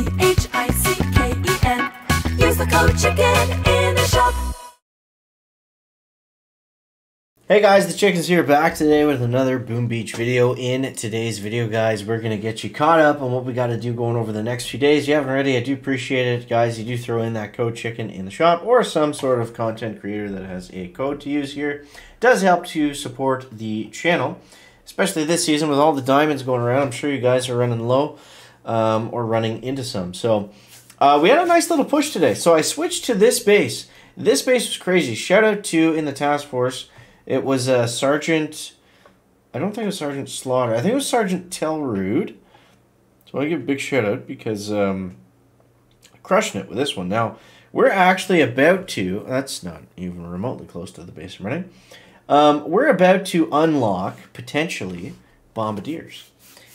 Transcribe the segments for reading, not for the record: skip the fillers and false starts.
CHICKEN. Use the code CHICKEN in the shop. Hey guys, the Chickens here, back today with another Boom Beach video. In today's video, guys, we're going to get you caught up on what we got to do going over the next few days. If you haven't already, I do appreciate it, guys. You do throw in that code CHICKEN in the shop, or some sort of content creator that has a code to use here. It does help to support the channel, especially this season with all the diamonds going around. I'm sure you guys are running low or running into some. So we had a nice little push today. So I switched to this base. This base was crazy. Shout out to in the task force. It was Sergeant, I don't think it was Sergeant Slaughter. I think it was Sergeant Telrude. So I give a big shout out because crushing it with this one. Now, we're actually about to, that's not even remotely close to the base I'm running. We're about to unlock, potentially, bombardiers.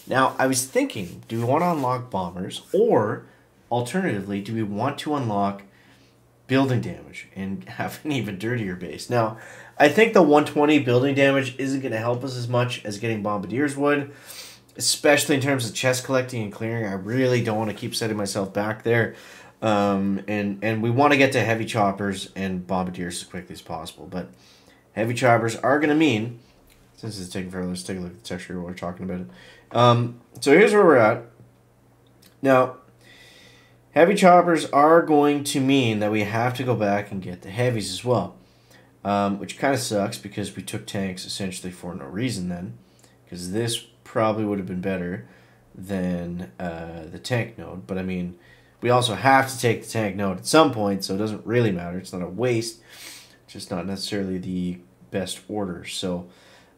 Now, I was thinking, do we want to unlock bombers? Or, alternatively, do we want to unlock building damage and have an even dirtier base? Now, I think the 120 building damage isn't going to help us as much as getting bombardiers would, especially in terms of chest collecting and clearing. I really don't want to keep setting myself back there. And we want to get to heavy choppers and bombardiers as quickly as possible. But heavy choppers are going to mean, since it's taking forever, let's take a look at the texture while we're talking about it. So here's where we're at. Now, heavy choppers are going to mean that we have to go back and get the heavies as well. Which kind of sucks because we took tanks essentially for no reason then. Because this probably would have been better than the tank node. But I mean, we also have to take the tank node at some point, so it doesn't really matter. It's not a waste. It's just not necessarily the best order. So,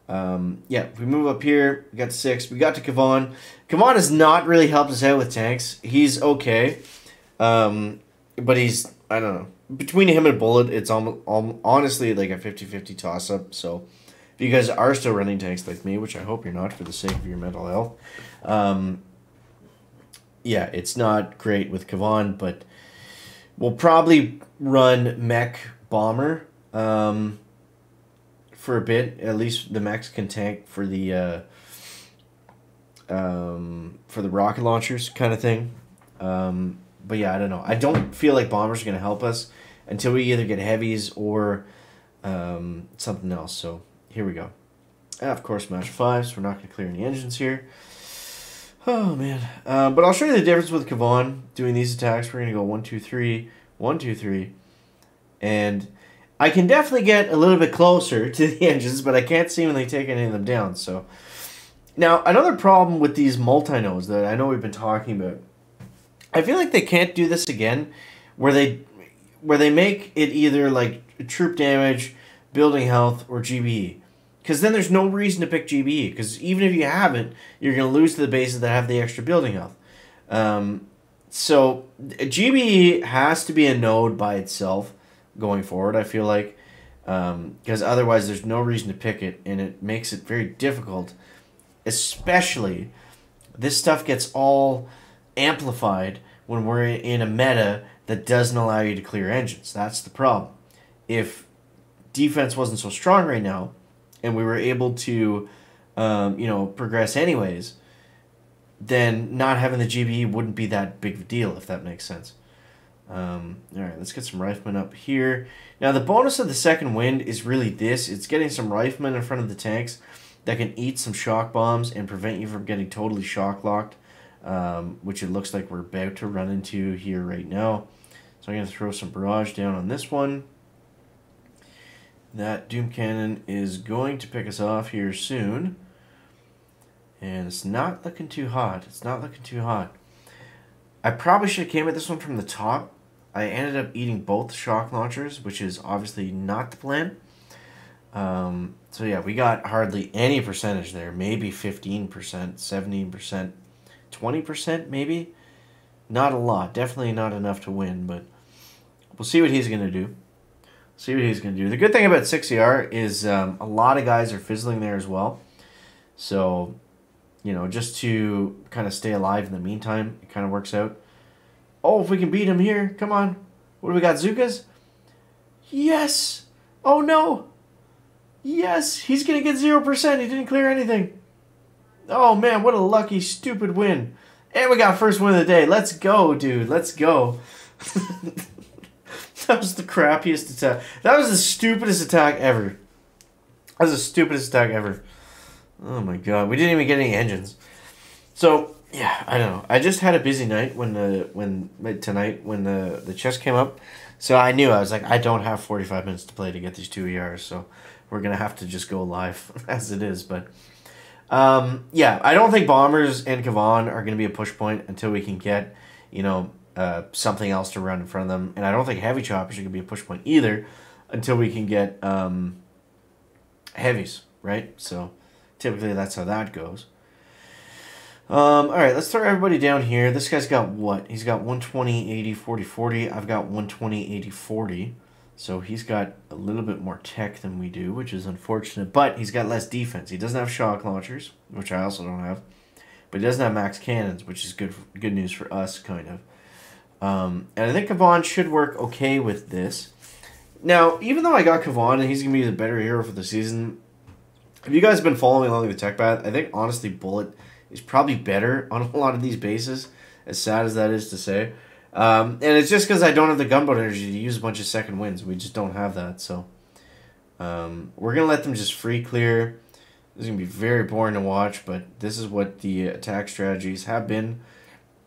yeah, if we move up here, we got 6. We got to Kavan. Kavan has not really helped us out with tanks. He's okay. But he's, I don't know. Between him and Bullet, it's honestly like a 50-50 toss-up. So, if you guys are still running tanks like me, which I hope you're not for the sake of your mental health, yeah, it's not great with Kavan, but we'll probably run Mech Bomber for a bit. At least the mechs can tank for the rocket launchers kind of thing. But yeah, I don't know. I don't feel like bombers are going to help us until we either get heavies or something else. So here we go. And of course, match 5, so we're not going to clear any engines here. Oh, man. But I'll show you the difference with Kavan doing these attacks. We're going to go 1, 2, 3, 1, 2, 3. And I can definitely get a little bit closer to the engines, but I can't seemingly take any of them down. So now, another problem with these multi-nodes that I know we've been talking about, I feel like they can't do this again, where they make it either like troop damage, building health, or GBE. Because then there's no reason to pick GBE. Because even if you haven't, you're going to lose to the bases that have the extra building health. So GBE has to be a node by itself going forward, I feel like. Because otherwise there's no reason to pick it, and it makes it very difficult. Especially, this stuff gets all amplified when we're in a meta that doesn't allow you to clear engines. That's the problem. If defense wasn't so strong right now, and we were able to, progress anyways, then not having the GBE wouldn't be that big of a deal, if that makes sense. All right, let's get some riflemen up here. Now, the bonus of the second wind is really this. It's getting some riflemen in front of the tanks that can eat some shock bombs and prevent you from getting totally shock locked. Which it looks like we're about to run into here right now. So I'm going to throw some barrage down on this one. That Doom Cannon is going to pick us off here soon. And it's not looking too hot. It's not looking too hot. I probably should have came at this one from the top. I ended up eating both shock launchers, which is obviously not the plan. So yeah, we got hardly any percentage there. Maybe 15%, 17%. 20% maybe? Not a lot. Definitely not enough to win, but we'll see what he's going to do. See what he's going to do. The good thing about 6ER is a lot of guys are fizzling there as well. So, just to kind of stay alive in the meantime, it kind of works out. Oh, if we can beat him here. Come on. What do we got, Zukas? Yes! Oh, no! Yes! He's going to get 0%. He didn't clear anything. Oh, man, what a lucky, stupid win. And we got first win of the day. Let's go, dude. Let's go. That was the crappiest attack. That was the stupidest attack ever. That was the stupidest attack ever. Oh my god. We didn't even get any engines. So, yeah, I don't know. I just had a busy night tonight when the chest came up. So I knew, I was like, I don't have 45 minutes to play to get these 2 ERs, so we're going to have to just go live as it is. But, yeah, I don't think Bombers and Kavan are going to be a push point until we can get, you know, something else to run in front of them. And I don't think Heavy Choppers are going to be a push point either until we can get heavies, right? So typically that's how that goes. All right, let's throw everybody down here. This guy's got what? He's got 120, 80, 40, 40. I've got 120, 80, 40. So he's got a little bit more tech than we do, which is unfortunate. But he's got less defense. He doesn't have shock launchers, which I also don't have. But he doesn't have max cannons, which is good news for us, kind of. And I think Kavan should work okay with this. Now, even though I got Kavan and he's going to be the better hero for the season, if you guys have been following along the tech path, I think, honestly, Bullet is probably better on a lot of these bases, as sad as that is to say. And it's just because I don't have the gunboat energy to use a bunch of second wins. We just don't have that, so we're going to let them just free clear. This is going to be very boring to watch, but this is what the attack strategies have been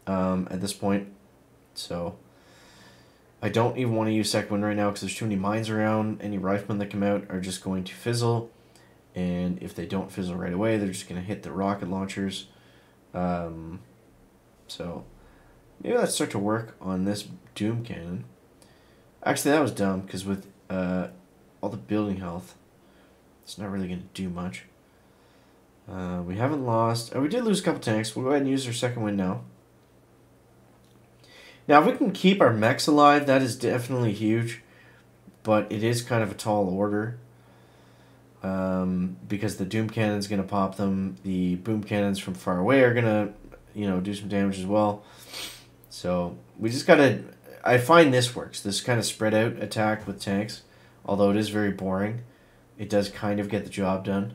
at this point. So I don't even want to use second wind right now because there's too many mines around. Any riflemen that come out are just going to fizzle. And if they don't fizzle right away, they're just going to hit the rocket launchers. So maybe let's start to work on this Doom Cannon. Actually, that was dumb because with all the building health, it's not really going to do much. We haven't lost. Oh, we did lose a couple tanks. We'll go ahead and use our second wind now. Now, if we can keep our mechs alive, that is definitely huge. But it is kind of a tall order. Because the Doom Cannon's going to pop them. The Boom Cannons from far away are going to, you know, do some damage as well. So, we just got to... I find this works. This kind of spread out attack with tanks. Although it is very boring. It does kind of get the job done.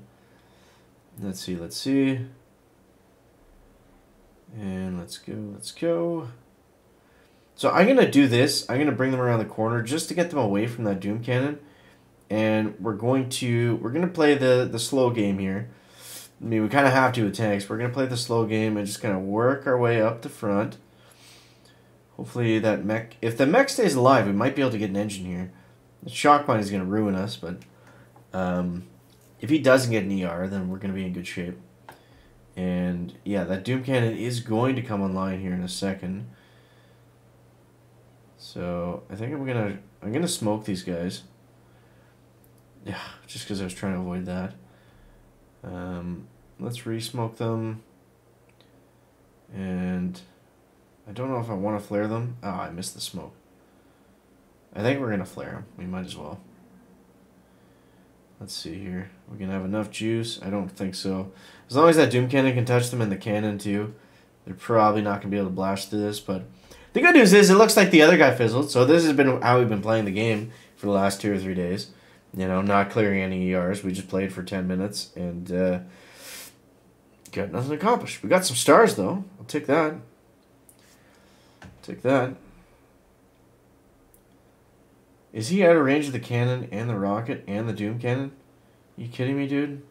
Let's see, let's see. And let's go. So, I'm going to do this. I'm going to bring them around the corner just to get them away from that Doom Cannon. And we're going to play the slow game here. I mean, we kind of have to with tanks. We're going to play the slow game and just kind of work our way up the front. Hopefully that mech... If the mech stays alive, we might be able to get an engine here. The shock mine is going to ruin us, but... if he doesn't get an ER, then we're going to be in good shape. And, yeah, that Doom Cannon is going to come online here in a second. So, I think I'm gonna smoke these guys. Yeah, just because I was trying to avoid that. Let's re-smoke them. And I don't know if I want to flare them. Oh, I missed the smoke. I think we're going to flare them. We might as well. Let's see here. We're going to have enough juice? I don't think so. As long as that Doom Cannon can touch them and the cannon too, they're probably not going to be able to blast through this. But the good news is it looks like the other guy fizzled. So this has been how we've been playing the game for the last 2 or 3 days. You know, not clearing any ERs. We just played for 10 minutes and got nothing accomplished. We got some stars, though. I'll take that. Take that. Is he out of range of the cannon and the rocket and the Doom Cannon? Are you kidding me, dude?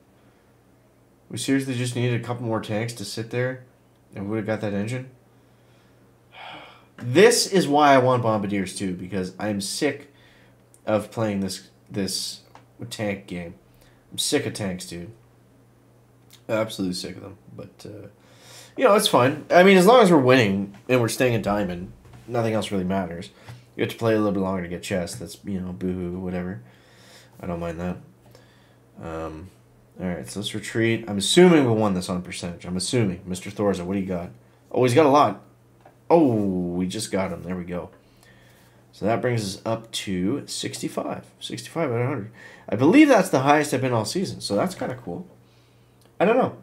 We seriously just needed a couple more tanks to sit there and we would have got that engine? This is why I want Bombardiers, too, because I'm sick of playing this tank game. I'm sick of tanks, dude. Absolutely sick of them. But, you know, it's fine. I mean, as long as we're winning and we're staying at Diamond, nothing else really matters. You have to play a little bit longer to get chests. That's, you know, boo-hoo, whatever. I don't mind that. Alright, so let's retreat. I'm assuming we won this on percentage. I'm assuming. Mr. Thorza, what do you got? Oh, he's got a lot. Oh, we just got him. There we go. So that brings us up to 65. 65 out of 100. I believe that's the highest I've been all season, so that's kind of cool. I don't know.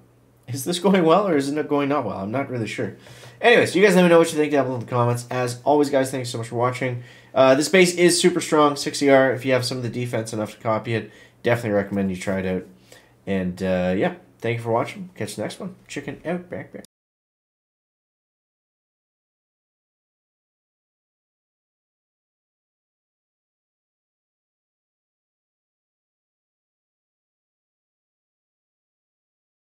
Is this going well or is it going not well? I'm not really sure. Anyways, you guys let me know what you think down below in the comments. As always, guys, thanks so much for watching. This base is super strong, 6ER. If you have some of the defense enough to copy it, definitely recommend you try it out. And, yeah, thank you for watching. Catch you next one. Chicken out. Back.